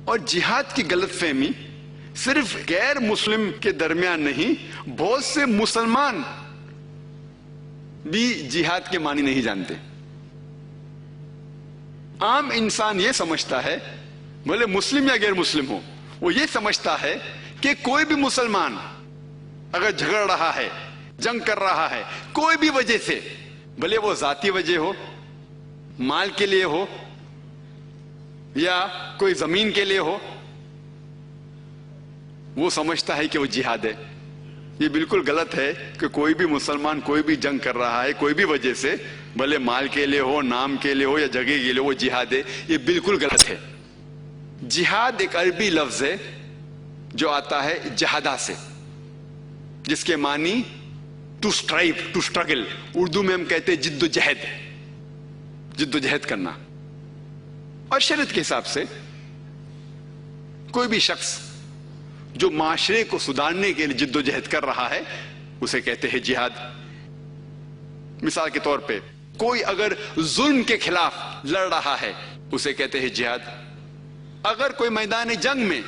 اور جہاد کی غلط فہمی صرف غیر مسلم کے درمیان نہیں، بہت سے مسلمان بھی جہاد کے معنی نہیں جانتے۔ عام انسان یہ سمجھتا ہے، بھلے مسلم یا غیر مسلم ہو، وہ یہ سمجھتا ہے کہ کوئی بھی مسلمان اگر جھگڑ رہا ہے، جنگ کر رہا ہے کوئی بھی وجہ سے، بھلے وہ ذاتی وجہ ہو، مال کے لیے ہو یا کوئی زمین کے لیے ہو، وہ سمجھتا ہے کہ وہ جہاد ہے۔ یہ بالکل غلط ہے کہ کوئی بھی مسلمان کوئی بھی جنگ کر رہا ہے کوئی بھی وجہ سے، بھلے مال کے لیے ہو، نام کے لیے ہو یا جگہ کے لیے، وہ جہاد ہے۔ یہ بالکل غلط ہے۔ جہاد ایک عربی لفظ ہے جو آتا ہے جہادہ سے، جس کے معنی to strive, to struggle. Urdu میں ہم کہتے ہیں جد و جہد، جد و جہد کرنا۔ اور شریعت کے حساب سے کوئی بھی شخص جو معاشرے کو سدھارنے کے لیے جد و جہد کر رہا ہے اسے کہتے ہیں جہاد۔ مثال کے طور پہ کوئی اگر ظلم کے خلاف لڑ رہا ہے اسے کہتے ہیں جہاد۔ اگر کوئی میدان جنگ میں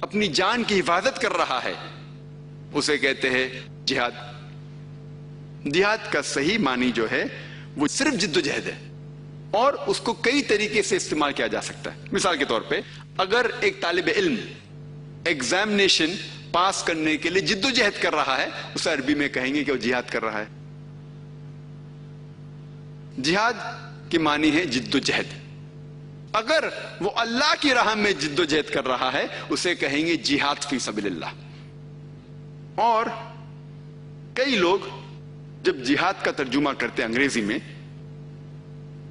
اپنی جان کی حفاظت کر رہا ہے اسے کہتے ہیں جہاد۔ جہاد کا صحیح معنی جو ہے وہ صرف جد و جہد ہے، اور اس کو کئی طریقے سے استعمال کیا جا سکتا ہے۔ مثال کے طور پہ اگر ایک طالب علم ایگزامینیشن پاس کرنے کے لیے جد و جہد کر رہا ہے اسے عربی میں کہیں گے کہ وہ جہاد کر رہا ہے۔ جہاد کے معنی ہے جد و جہد۔ اگر وہ اللہ کی راہ میں جد و جہد کر رہا ہے اسے کہیں گے جہاد فی سبیل اللہ۔ اور کئی لوگ جب جہاد کا ترجمہ کرتے ہیں انگریزی میں،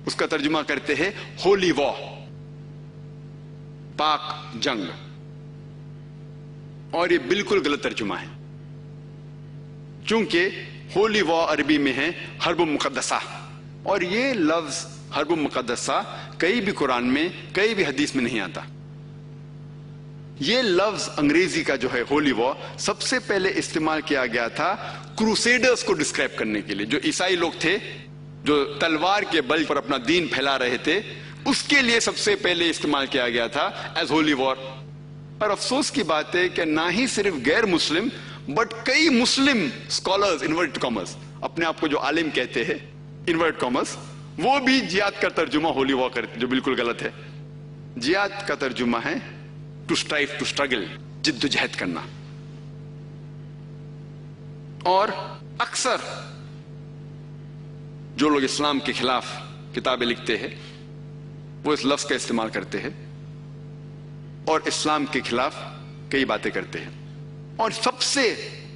اس کا ترجمہ کرتے ہیں ہولی وار، پاک جنگ، اور یہ بالکل غلط ترجمہ ہے، چونکہ ہولی وار عربی میں ہے حرب مقدسہ، اور یہ لفظ حرب مقدسہ کئی بھی قرآن میں کئی بھی حدیث میں نہیں آتا۔ یہ لفظ انگریزی کا جو ہے ہولی وار سب سے پہلے استعمال کیا گیا تھا کروسیڈرز کو ڈسکرائب کرنے کے لیے، جو عیسائی لوگ تھے جو تلوار کے بل پر اپنا دین پھیلا رہے تھے، اس کے لیے سب سے پہلے استعمال کیا گیا تھا ایز ہولی وار۔ اور افسوس کی بات ہے کہ نہ ہی صرف غیر مسلم بٹ کئی مسلم اسکالرز انورٹ کامرس، اپنے آپ کو جو عالم کہتے ہیں انورٹ کامرس، وہ بھی جہاد کا ترجمہ ہولی وار کرتے، جو بالکل غلط ہے۔ جہاد کا ترجمہ ہے ٹو اسٹرائیو، ٹو اسٹرگل، جد و جہد کرنا۔ اور اکثر جو لوگ اسلام کے خلاف کتابیں لکھتے ہیں وہ اس لفظ کا استعمال کرتے ہیں اور اسلام کے خلاف کئی باتیں کرتے ہیں۔ اور سب سے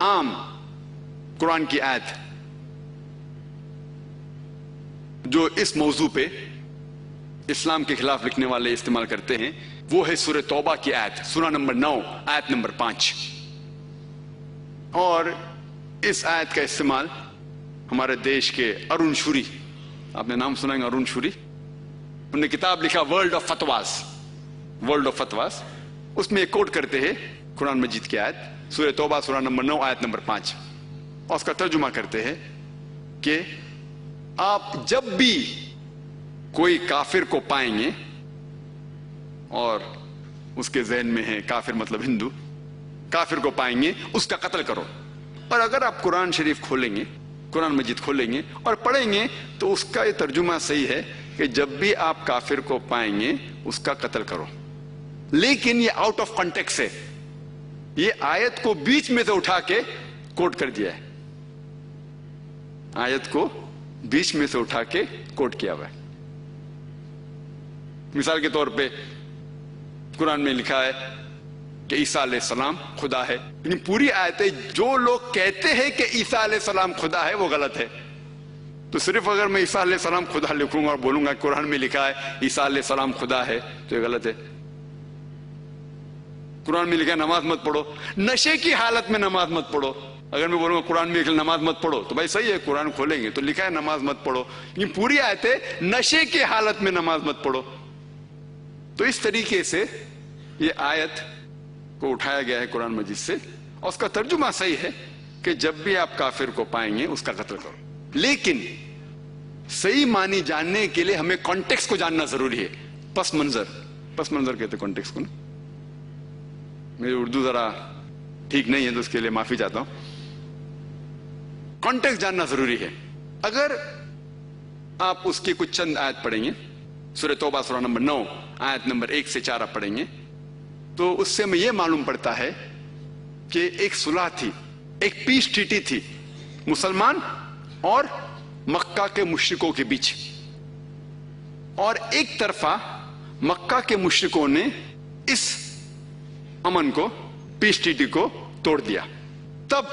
عام قرآن کی آیت جو اس موضوع پہ اسلام کے خلاف لکھنے والے استعمال کرتے ہیں وہ ہے سورہ توبہ کی آیت، سورہ نمبر 9 آیت نمبر 5۔ اور اس آیت کا استعمال ہمارے دیش کے ارون شوری، آپ نے نام سنا ہے ارون شوری، انہوں نے کتاب لکھا ورلڈ آف فتواز، ورلڈ آف فتواز، اس میں ایک کوٹ کرتے ہیں قرآن مجید کی آیت سورہ توبہ سورہ نمبر 9 آیت نمبر 5، اور اس کا ترجمہ کرتے ہیں کہ آپ جب بھی کوئی کافر کو پائیں گے، اور اس کے ذہن میں ہے کافر مطلب ہندو، کافر کو پائیں گے اس کا قتل کرو۔ اور اگر آپ قرآن شریف کھولیں گے، قرآن مجید کھولیں گے اور پڑھیں گے تو اس کا یہ ترجمہ صحیح ہے کہ جب بھی آپ کافر کو پائیں گے اس کا قتل کرو۔ لیکن یہ آؤٹ آف کانٹیکسٹ ہے، یہ آیت کو بیچ میں سے اٹھا کے کوٹ کر دیا ہے، آیت کو بیچ میں سے اٹھا کے کوٹ کیا ہوا ہے۔ مثال کے طور پہ قرآن میں لکھا ہے کہ عیسیٰ علیہ السلام خدا ہے، لیکن پوری آیت ہے جو لوگ کہتے ہیں کہ عیسیٰ علیہ السلام خدا ہے وہ غلط ہے۔ تو صرف اگر میں عیسیٰ علیہ السلام خدا لکھوں گا اور بولوں گا قرآن میں لکھا ہے عیسیٰ علیہ السلام خدا ہے تو یہ غلط ہے۔ قرآن میں لکھا ہے نماز مت پڑھو، نشے کی حالت میں نماز مت پڑھو، اگر میں بولوں گا قرآن میں نماز مت پڑھو تو بھائی صحیح ہے، قرآن کھولیں گے تو لکھا ہے نماز مت پڑھو، لیکن پوری آیت ہے نشے کی حالت میں نماز مت پڑھو۔ تو اس طریقے سے یہ آیت کو اٹھایا گیا ہے قرآن مجید سے، اور اس کا ترجمہ صحیح ہے کہ جب بھی آپ کافر کو پائیں گے اس کا قتل کرو۔ لیکن صحیح معنی جاننے کے لیے ہمیں کانٹیکسٹ کو جاننا ضروری ہے، پس منظر کہتے ہیں کانٹیکسٹ کو نا، मेरी उर्दू जरा ठीक नहीं है तो उसके लिए माफी चाहता हूं। कॉन्टेक्स्ट जानना जरूरी है। अगर आप उसकी कुछ चंद आयत पढ़ेंगे, सूरह तौबा सूरह नंबर 9 आयत नंबर 1 से 4 आप पढ़ेंगे, तो उससे हमें यह मालूम पड़ता है कि एक सुलह थी, एक पीस ट्रीटी थी मुसलमान और मक्का के मुश्रिकों के बीच, और एक तरफा मक्का के मुश्रिकों ने इस अमन को, पीस ट्रीटी को तोड़ दिया। तब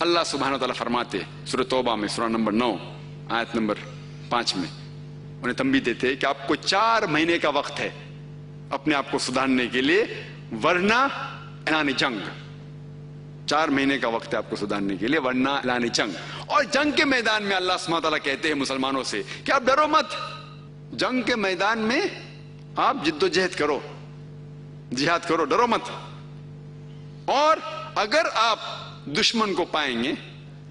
अल्लाह सुब्हानहू व तआला फरमाते सूरह तौबा में सूरह नंबर 9 आयत नंबर 5 में उन्हें तंबीह देते कि आपको 4 महीने का वक्त है अपने आप को सुधारने के लिए, वरना ऐलान जंग। 4 महीने का वक्त है आपको सुधारने के लिए, वरना ऐलान जंग। और जंग के मैदान में अल्लाह सुब्हानहू व तआला कहते हैं मुसलमानों से कि आप डरो मत, जंग के मैदान में आप जिद्दोजहद करो, जिहाद करो, डरो मत। और अगर आप दुश्मन को पाएंगे,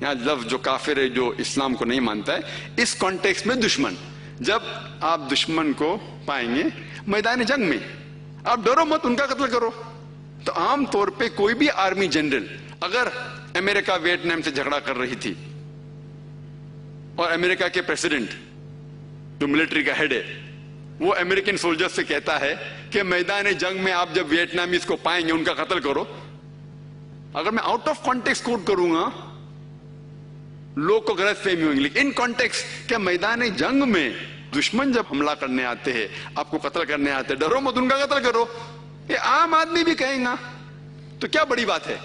यहां लफ्ज जो काफिर है, जो इस्लाम को नहीं मानता है, इस कॉन्टेक्स्ट में दुश्मन, जब आप दुश्मन को पाएंगे मैदान जंग में, आप डरो मत, उनका कत्ल करो। तो आम तौर पे कोई भी आर्मी जनरल, अगर अमेरिका वियतनाम से झगड़ा कर रही थी और अमेरिका के प्रेसिडेंट जो मिलिट्री का हेड है, वो अमेरिकन सोल्जर्स से कहता है कि मैदान जंग में आप जब वियतनामीज को पाएंगे उनका कत्ल करो, अगर मैं आउट ऑफ कॉन्टेक्स्ट कोट करूंगा लोग को गलतफहमी होंगी, लेकिन इन कॉन्टेक्स्ट क्या मैदान जंग में दुश्मन जब हमला करने आते हैं, आपको कत्ल करने आते हैं, डरो मत, उनका कत्ल करो, ये आम आदमी भी कहेगा, तो क्या बड़ी बात है।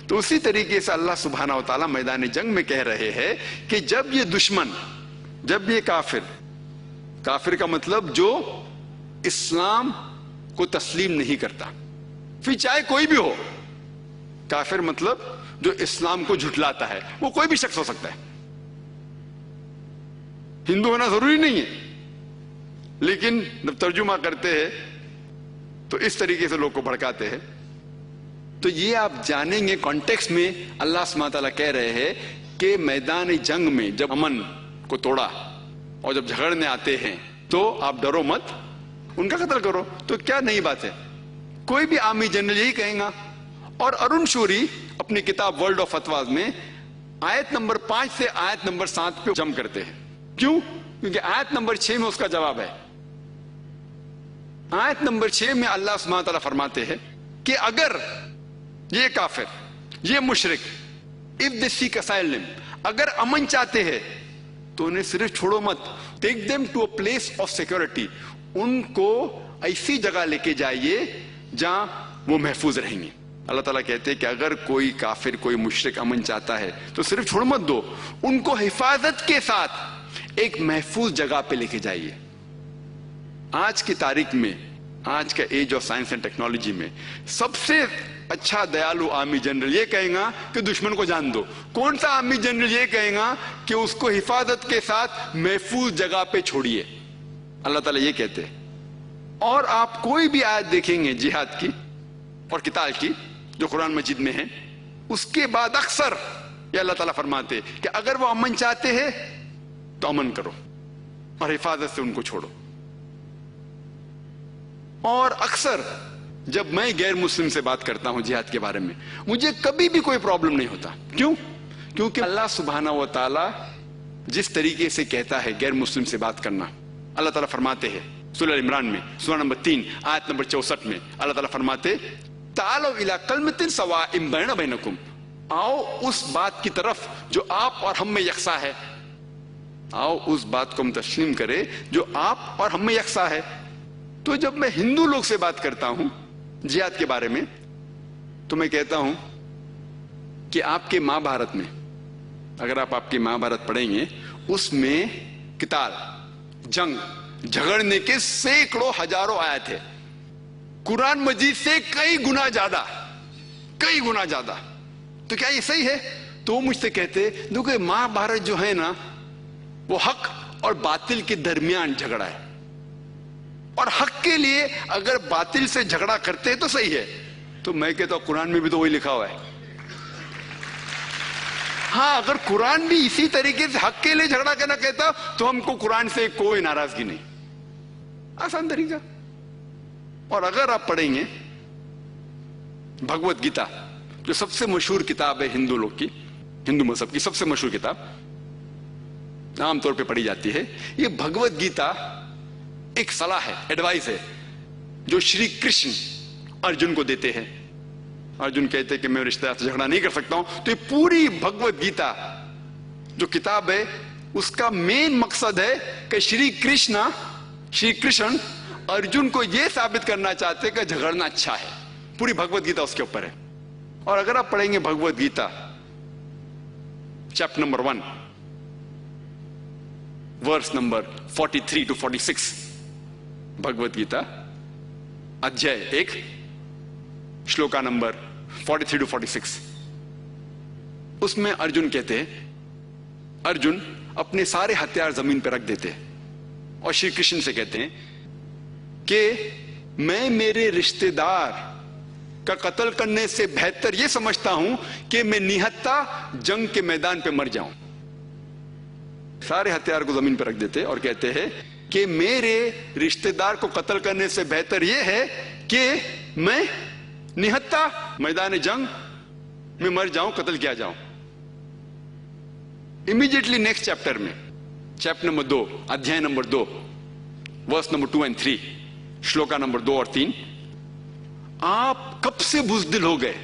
तो उसी तरीके से अल्लाह सुब्हानहू व तआला मैदान जंग में कह रहे हैं कि जब ये दुश्मन, जब ये काफिर, काफिर का मतलब जो इस्लाम को तस्लीम नहीं करता, फिर चाहे कोई भी हो, काफिर मतलब जो इस्लाम को झुठलाता है, वो कोई भी शख्स हो सकता है, हिंदू होना जरूरी नहीं है, लेकिन जब तर्जुमा करते हैं तो इस तरीके से लोग को भड़काते हैं। तो ये आप जानेंगे कॉन्टेक्स्ट में अल्लाह सुब्हानहू व तआला कह रहे हैं कि मैदान जंग में जब अमन को तोड़ा और जब झगड़ने आते हैं तो आप डरो मत, उनका कत्ल करो। तो क्या नई बात है, कोई भी आर्मी जनरल यही कहेगा। और अरुण शूरी अपनी किताब वर्ल्ड ऑफ फतवाज में आयत नंबर 5 से आयत नंबर 7 पे जम करते हैं। क्यों? क्योंकि आयत नंबर 6 में उसका जवाब है। आयत नंबर 6 में अल्लाह सुब्हानहू व तआला फरमाते हैं कि अगर ये काफिर, ये मुशरिक, इफ दे सीक असाइलम, अगर अमन चाहते हैं तो उन्हें सिर्फ छोड़ो मत, take them to a place of security, उनको ऐसी जगह लेके जाइए जहां वो महफूज रहेंगे। अल्लाह ताला कहते हैं कि अगर कोई काफिर, कोई मुशरिक अमन चाहता है तो सिर्फ छोड़ मत दो, उनको हिफाजत के साथ एक महफूज जगह पे लेके जाइए। आज की तारीख में, आज का age of science and technology में सबसे अच्छा दयालु आर्मी जनरल ये कहेगा कि दुश्मन को जान दो। कौन सा आर्मी जनरल ये कहेगा कि उसको हिफाजत के साथ महफूज जगह पे छोड़िए? अल्लाह ताला ये कहते हैं। और आप कोई भी आयत देखेंगे जिहाद की और किताल की जो कुरान मजीद में है, उसके बाद अक्सर ये अल्लाह ताला फरमाते कि अगर वो अमन चाहते हैं तो अमन करो और हिफाजत से उनको छोड़ो। और अक्सर जब मैं गैर मुस्लिम से बात करता हूं जिहाद के बारे में, मुझे कभी भी कोई प्रॉब्लम नहीं होता। क्यों? क्योंकि अल्लाह सुब्हानहू व तआला जिस तरीके से कहता है गैर मुस्लिम से बात करना, अल्लाह ताला फरमाते हैं सूरह इमरान में सूरह नंबर 3 आयत नंबर 64 में अल्लाह ताला फरमाते तालो इला कलमतिन सवाइम बैना बैनकुम, आओ उस बात की तरफ जो आप और हम में यकसा है। आओ उस बात को हम तस्लीम करें जो आप और हम में यकसा है। तो जब मैं हिंदू लोग से बात करता हूं जिहाद के बारे में, तो मैं कहता हूं कि आपके महाभारत में, अगर आप आपके महाभारत पढ़ेंगे, उसमें किताल, जंग, झगड़ने के सैकड़ों हजारों आयत है, कुरान मजीद से कई गुना ज्यादा, कई गुना ज्यादा। तो क्या ये सही है? तो मुझसे कहते देखो महाभारत जो है ना, वो हक और बातिल के दरमियान झगड़ा है, और हक के लिए अगर बातिल से झगड़ा करते हैं तो सही है। तो मैं कहता हूं कुरान में भी तो वही लिखा हुआ है। हाँ, अगर कुरान भी इसी तरीके से हक के लिए झगड़ा करना कहता तो हमको कुरान से कोई नाराजगी नहीं, आसान तरीका। और अगर आप पढ़ेंगे भगवत गीता जो सबसे मशहूर किताब है हिंदू लोग की, हिंदू मजहब की सबसे मशहूर किताब आमतौर पे पढ़ी जाती है, ये भगवत गीता एक सलाह है, एडवाइस है जो श्री कृष्ण अर्जुन को देते हैं। अर्जुन कहते हैं कि मैं रिश्तेदार से झगड़ा नहीं कर सकता हूं, तो ये पूरी भगवत गीता जो किताब है उसका मेन मकसद है कि श्री कृष्ण अर्जुन को यह साबित करना चाहते हैं कि झगड़ना अच्छा है। पूरी भगवत गीता उसके ऊपर है। और अगर आप पढ़ेंगे Bhagavad Gita chapter number 1 verse number 43 to 46, Bhagavad Gita अध्याय 1 श्लोका नंबर 43 to 46, उसमें अर्जुन कहते हैं, अर्जुन अपने सारे हथियार जमीन पर रख देते हैं और श्री कृष्ण से कहते हैं कि मैं मेरे रिश्तेदार का कत्ल करने से बेहतर यह समझता हूं कि मैं निहत्था जंग के मैदान पे मर जाऊं। सारे हथियार को जमीन पर रख देते और कहते हैं कि मेरे रिश्तेदार को कत्ल करने से बेहतर यह है कि मैं निहत्था मैदान जंग में मर जाऊं, कत्ल किया जाऊं। इमीडिएटली नेक्स्ट चैप्टर में, चैप्टर नंबर 2 अध्याय number 2 verse number 2 and 3, shloka number 2 और 3, आप कब से बुज़दिल हो गए?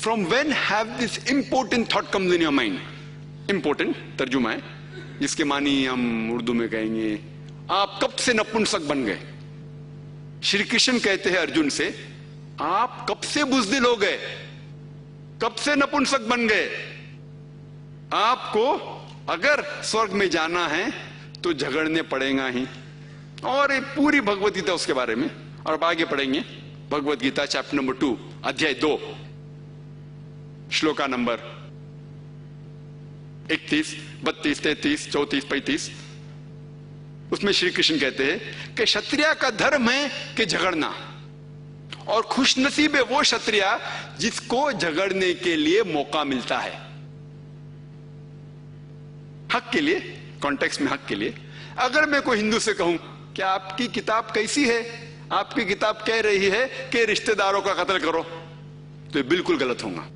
From when have this important thought comes in your mind? Important तर्जुमा है जिसके मानी हम उर्दू में कहेंगे आप कब से नपुंसक बन गए। श्री कृष्ण कहते हैं अर्जुन से, आप कब से बुज़दिल हो गए, कब से नपुंसक बन गए? आपको अगर स्वर्ग में जाना है तो झगड़ने पड़ेगा ही। और ये पूरी भगवत गीता उसके बारे में। और अब आगे पढ़ेंगे भगवत गीता चैप्टर नंबर 2 अध्याय 2 श्लोका नंबर 31, 32, 33, 34, 35, उसमें श्री कृष्ण कहते हैं कि क्षत्रिय का धर्म है कि झगड़ना, और खुशनसीब है वो क्षत्रिय जिसको झगड़ने के लिए मौका मिलता है। हक के लिए, कॉन्टेक्स्ट में हक के लिए। अगर मैं कोई हिंदू से कहूं कि आपकी किताब कैसी है, आपकी किताब कह रही है कि रिश्तेदारों का कत्ल करो, तो ये बिल्कुल गलत होगा।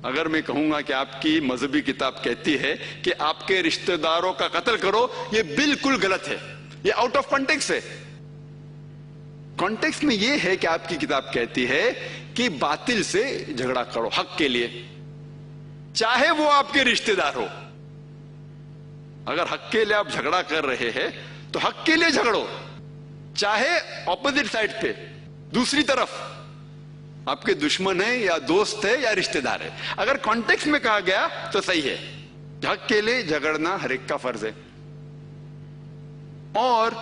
अगर मैं कहूंगा कि आपकी मजहबी किताब कहती है कि आपके रिश्तेदारों का कत्ल करो, ये बिल्कुल गलत है, ये आउट ऑफ कॉन्टेक्स्ट है। कॉन्टेक्स्ट में ये है कि आपकी किताब कहती है कि बातिल से झगड़ा करो हक के लिए, चाहे वो आपके रिश्तेदार हो। अगर हक के लिए आप झगड़ा कर रहे हैं तो हक के लिए झगड़ो, चाहे ऑपोजिट साइड पे दूसरी तरफ आपके दुश्मन है या दोस्त है या रिश्तेदार है। अगर कॉन्टेक्स्ट में कहा गया तो सही है, हक के लिए झगड़ना हर एक का फर्ज है। और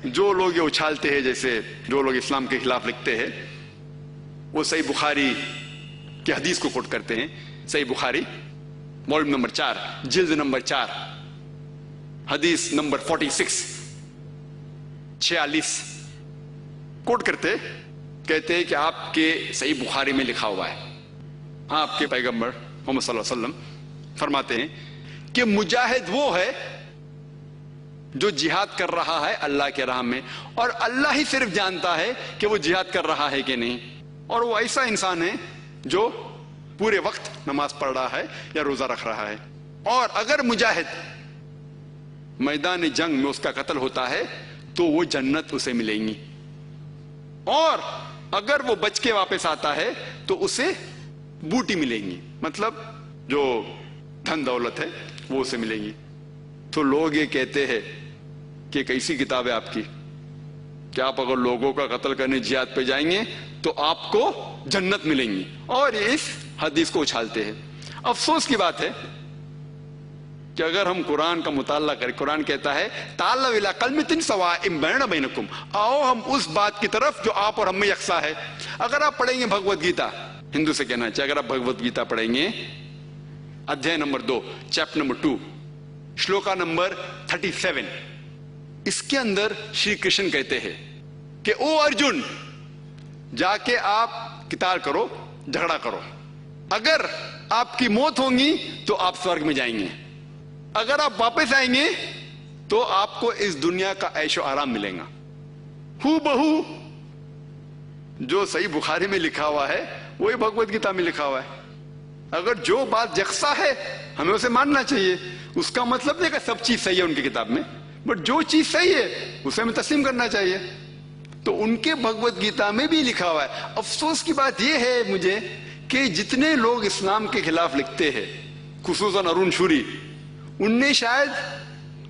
जो लोग ये उछालते हैं, जैसे जो लोग इस्लाम के खिलाफ लिखते हैं, वो सही बुखारी की हदीस को कोट करते हैं। सही बुखारी वॉल्यूम नंबर 4 जिल्द नंबर 4 हदीस नंबर 46 कोट करते, कहते हैं कि आपके सही बुखारी में लिखा हुआ है, आपके पैगंबर मोहम्मद सल्लल्लाहु अलैहि वसल्लम फरमाते हैं कि मुजाहिद वो है जो जिहाद कर रहा है अल्लाह के राह में, और अल्लाह ही सिर्फ जानता है कि वो जिहाद कर रहा है कि नहीं। और वो ऐसा इंसान है जो पूरे वक्त नमाज पढ़ रहा है या रोजा रख रहा है। और अगर मुजाहिद मैदान जंग में उसका कत्ल होता है तो वो जन्नत उसे मिलेंगी, और अगर वो बच के वापस आता है तो उसे बूटी मिलेंगी, मतलब जो धन दौलत है वो उसे मिलेंगी। तो लोग ये कहते हैं कि कैसी किताब है आपकी, कि आप अगर लोगों का कत्ल करने जिहाद पे जाएंगे तो आपको जन्नत मिलेंगी, और इस हदीस को उछालते हैं। अफसोस की बात है कि अगर हम कुरान का मुताला करें, कुरान कहता है ताल्लव इला कलमतिन सवाइम बैना बैनकुम, आओ हम उस बात की तरफ जो आप और हम में यकसा है। अगर आप पढ़ेंगे भगवत गीता, हिंदू से कहना चाहिए, अगर आप भगवत गीता पढ़ेंगे अध्याय number 2 chapter number 2 shloka number 37, इसके अंदर श्री कृष्ण कहते हैं कि ओ अर्जुन, जाके आप किताल करो, झगड़ा करो, अगर आपकी मौत होगी तो आप स्वर्ग में जाएंगे, अगर आप वापस आएंगे तो आपको इस दुनिया का ऐशो आराम मिलेगा। हू बहू جو صحیح بخاری میں لکھا ہوا ہے وہی بھگوت گیتا میں لکھا ہوا ہے. اگر جو بات یکساں ہے ہمیں اسے ماننا چاہیے. اس کا مطلب نہیں کہ سب چیز صحیح ہے ان کی کتاب میں، بٹ جو چیز صحیح ہے اسے ہمیں تسلیم کرنا چاہیے. تو ان کے بھگوت گیتا میں بھی لکھا ہوا ہے. افسوس کی بات یہ ہے مجھے کہ جتنے لوگ اسلام کے خلاف لکھتے ہیں، خصوصاً ارون شوری، ان نے شاید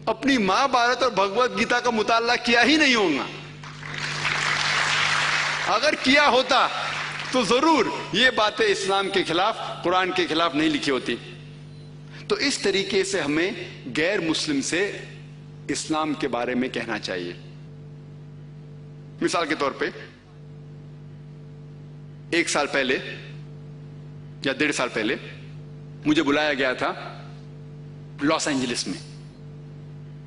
اپنی ماں بھارت اور بھگوت گیتا کا مطالعہ کیا ہی نہیں ہوگا. اگر کیا ہوتا تو ضرور یہ باتیں اسلام کے خلاف، قرآن کے خلاف نہیں لکھی ہوتی. تو اس طریقے سے ہمیں غیر مسلم سے اسلام کے بارے میں کہنا چاہیے. مثال کے طور پہ 1 سال پہلے یا 1.5 سال پہلے مجھے بلایا گیا تھا لاس اینجلس میں.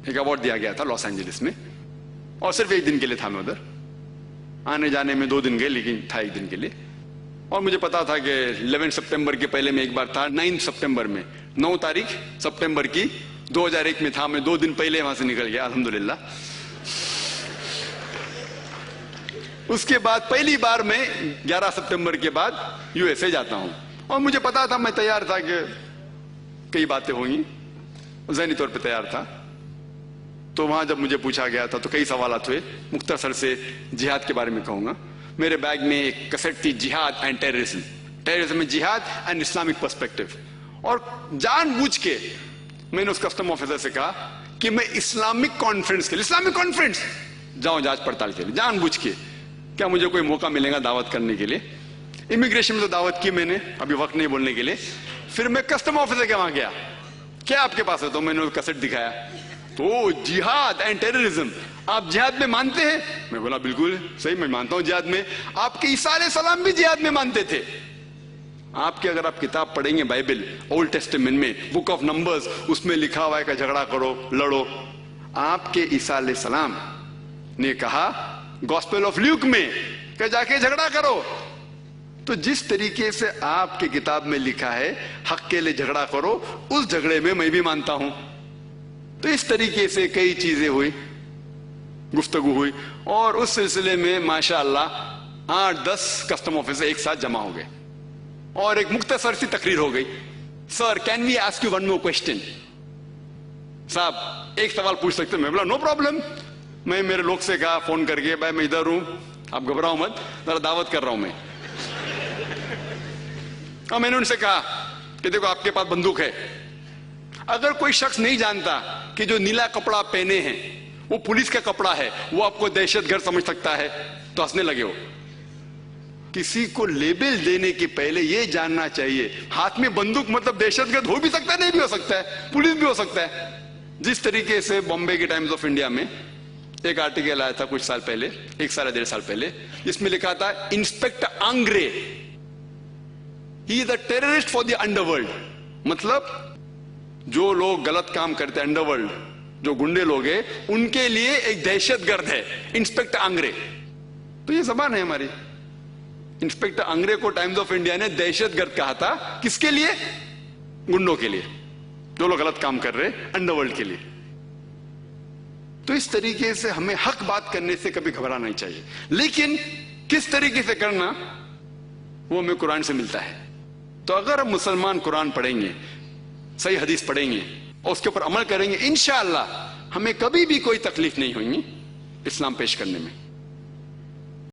ایک ایوارڈ دیا گیا تھا لاس اینجلس میں، اور صرف 1 دن کے لیے تھا. میں ادھر آنے جانے میں 2 دن گئے، لیکن تھا 1 دن کے لیے. اور مجھے پتا تھا کہ 11 سپٹمبر کے پہلے میں ایک بار تھا، 9 سپٹمبر میں، 9 تاریخ سپٹمبر کی 2001 میں تھا. میں 2 دن پہلے وہاں سے نکل گیا الحمدللہ. اس کے بعد پہلی بار میں 11 سپٹمبر کے بعد USA جاتا ہوں. اور مجھے پتا تھا، میں تیار تھا کہ کئی باتیں ہوں گی، ذہنی طور پہ تیار تھا. تو وہاں جب مجھے پوچھا گیا تھا تو کئی سوالات ہوئے. مختصر سے جہاد کے بارے میں کہوں گا. میرے بیگ میں ایک کیسٹ تھی، جہاد اینڈ ٹیررزم، ٹیررزم میں جہاد اینڈ اسلامک پرسپیکٹو. اور جان بوجھ کے میں نے اس کسٹم آفیسر سے کہا کہ میں اسلامک کانفرنس کے لیے، اسلامک کانفرنس جاؤں جانچ پڑتال کے لیے، جان بوجھ کے. کیا مجھے کوئی موقع ملے گا دعوت کرنے کے لیے؟ امیگریشن میں تو دعوت کی میں نے، ابھی وقت نہیں بولنے کے لیے. پھر میں کسٹم آفیسر کے وہاں گیا، کیا آپ کے پاس ہے؟ تو میں نے کیسٹ دکھایا. تو جہاد اینڈ ٹیررزم، آپ جہاد میں مانتے ہیں؟ میں بولا بالکل صحیح، میں مانتا ہوں جہاد میں. آپ کے عیسیٰ علیہ السلام بھی جہاد میں مانتے تھے. آپ کے اگر آپ کتاب پڑھیں گے بائبل، اولڈ ٹیسٹمنٹ میں بک آف نمبرز، اس میں لکھا ہوا ہے کہ جھگڑا کرو، لڑو. آپ کے عیسیٰ علیہ السلام نے کہا گاسپل آف لیوک میں کہ جا کے جھگڑا کرو. تو جس طریقے سے آپ کی کتاب میں لکھا ہے حق کے لیے جھگڑا کرو، اس جھگڑے میں بھی مانتا ہوں. تو اس طریقے سے کئی چیزیں ہوئی، گفتگو ہوئی. اور اس سلسلے میں ماشاءاللہ 8-10 کسٹم آفیسر ایک ساتھ جمع ہو گئے اور ایک مختصر سی تقریر ہو گئی. Sir can we ask you one more question? صاحب ایک سوال پوچھ سکتے؟ میں بولا نو پرابلم. میں میرے لوگ سے کہا فون کر کے، بھائی میں ادھر ہوں، آپ گھبراؤ مت، ذرا دعوت کر رہا ہوں میں. اور میں نے ان سے کہا کہ دیکھو آپ کے پاس بندوق ہے، اگر کوئی شخص نہیں جانتا کہ جو نیلا کپڑا پہنے ہیں وہ پولیس کا کپڑا ہے، وہ آپ کو دہشت گرد سمجھ سکتا ہے. تو ہنسنے لگے ہو. کسی کو لیبل دینے کے پہلے یہ جاننا چاہیے ہاتھ میں بندوق مطلب دہشت گرد ہو بھی سکتا ہے، نہیں بھی ہو سکتا ہے، پولیس بھی ہو سکتا ہے. جس طریقے سے بامبے کے ٹائمز آف انڈیا میں ایک آرٹیکل آیا تھا کچھ سال پہلے، 1 سال یا 1.5 سال پہلے، جس میں لکھا تھا inspector Angre he is a terrorist for the underworld. مطلب جو لوگ غلط کام کرتے ہیں، انڈر ورلڈ جو گنڈے لوگ ہیں، ان کے لیے ایک دہشت گرد ہے انسپیکٹر آنگرے. تو یہ زبان ہے ہماری. انسپیکٹر آنگرے کو ٹائمز آف انڈیا نے دہشت گرد کہا تھا. کس کے لیے؟ گنڈوں کے لیے، جو لوگ غلط کام کر رہے انڈر ورلڈ کے لیے. تو اس طریقے سے ہمیں حق بات کرنے سے کبھی گھبرانا نہیں چاہیے، لیکن کس طریقے سے کرنا وہ ہمیں قرآن سے ملتا ہے. تو اگر ہم مسلمان قرآن پڑھیں گے، صحیح حدیث پڑھیں گے اور اس کے اوپر عمل کریں گے، انشاءاللہ ہمیں کبھی بھی کوئی تکلیف نہیں ہوگی اسلام پیش کرنے میں.